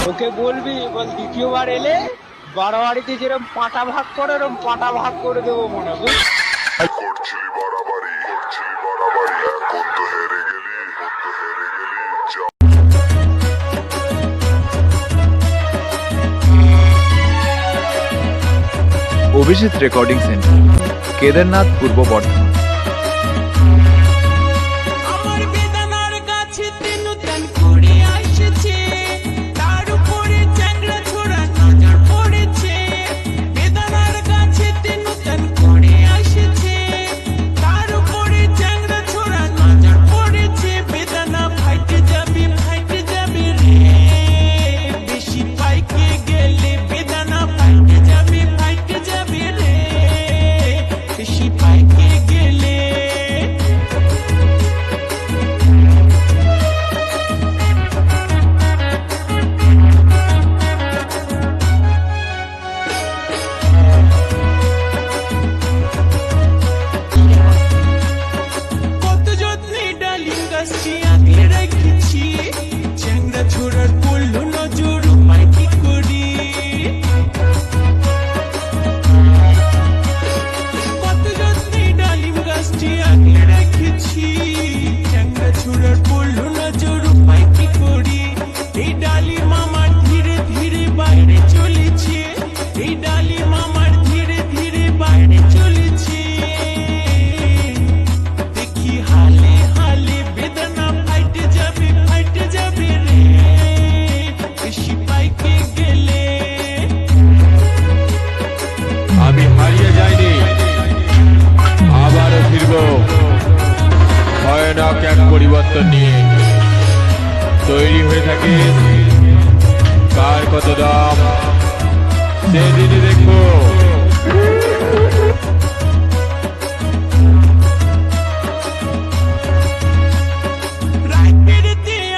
ওকে বলবি বল দ্বিতীয়বার এলে বাড়াবাড়িতে যেরকম পাটা ভাগ করে এরকম পাটা ভাগ করে দেবো মনে বুঝ। করছিলি বাড়াবাড়ি এখন তো হেরে গেলি অভিজিৎ রেকর্ডিং সেন্টার, কেদারনাথ, পূর্ব বর্ধমান। আমি হারিয়ে যাইনি, আবারও ফিরব ভয়ানক এক পরিবর্তন নিয়ে। তৈরি হয়ে থাকে কার কত দাম সেদিনই দেখবো।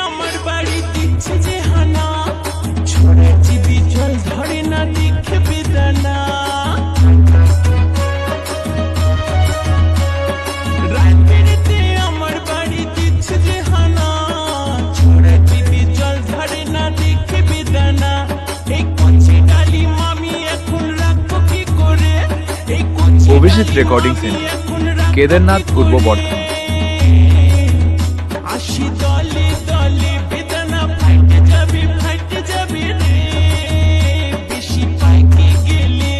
আমার বাড়ি দিচ্ছে যে হানা, ছোড়া জীবী জল ধরে না দেখে বেদানা। আমার বাড়ি দিচ্ছে যে হানা, ছোড়া জীবী জল ধরে না দেখে বেদানা। এই কচি ডালি মামি এখন রাখবো কি করে? এই কচি অভিজিৎ রেকর্ডিং সেন্টার, কেদারনাথ, পূর্ব বর্ধমান। আসি দলে দলে বেদানা ফাইটে যাবে রে, বেশি পাইকে গেলে।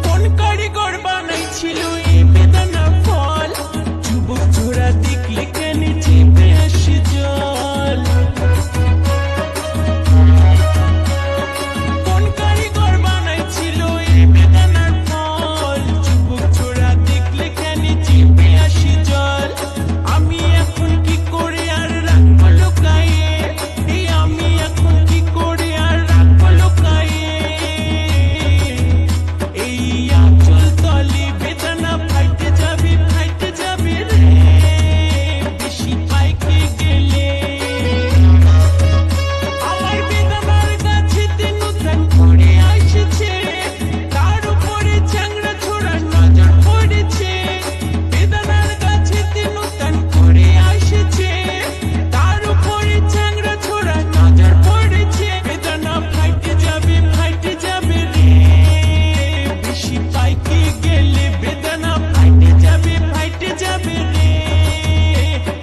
কোন কারিগর বানাইছিল এই বেদানা ফল? যুবক ছোড়া দেখলে কেন চেপে আসে জল? কোন কারিগর বানাইছিল এই বেদানার ফল? যুবক ছোড়া দেখলে কেন চেপে আসে জল? আমি এখন কি করে আর রাখবো লুকায়ে? এই আমি এখন কি করে আর রাখবো লুকায়ে? এই আঁচল তলে বেদানা ফাইটে যাবে রে, বেশি পাইকে গেলে। আমার বেদানার গাছেতে নতুন করে আসছে, তার উপরে চ্যাংড়া ছোড়ার নজর পড়েছে। বেদানার গাছেতে নতুন করে আসছে, তার উপরে চ্যাংড়া ছোড়ার নজর পড়েছে। বেদানা ফাইটে যাবে রে, বেশি পাইকে গেলে। বেদানা ফাইটে যাবে রে,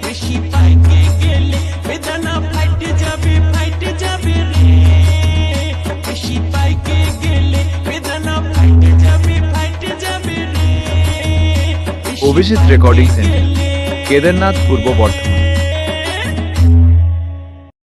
বেশি পাইকে গেলে। বেদানা ফাইটে যাবে রে, বেশি পাইকে গেলে। বেদানা ফাইটে যাবে রে। অভিজিৎ রেকর্ডিং সেন্টার, কেদারনাথ, পূর্ব বর্ধমান।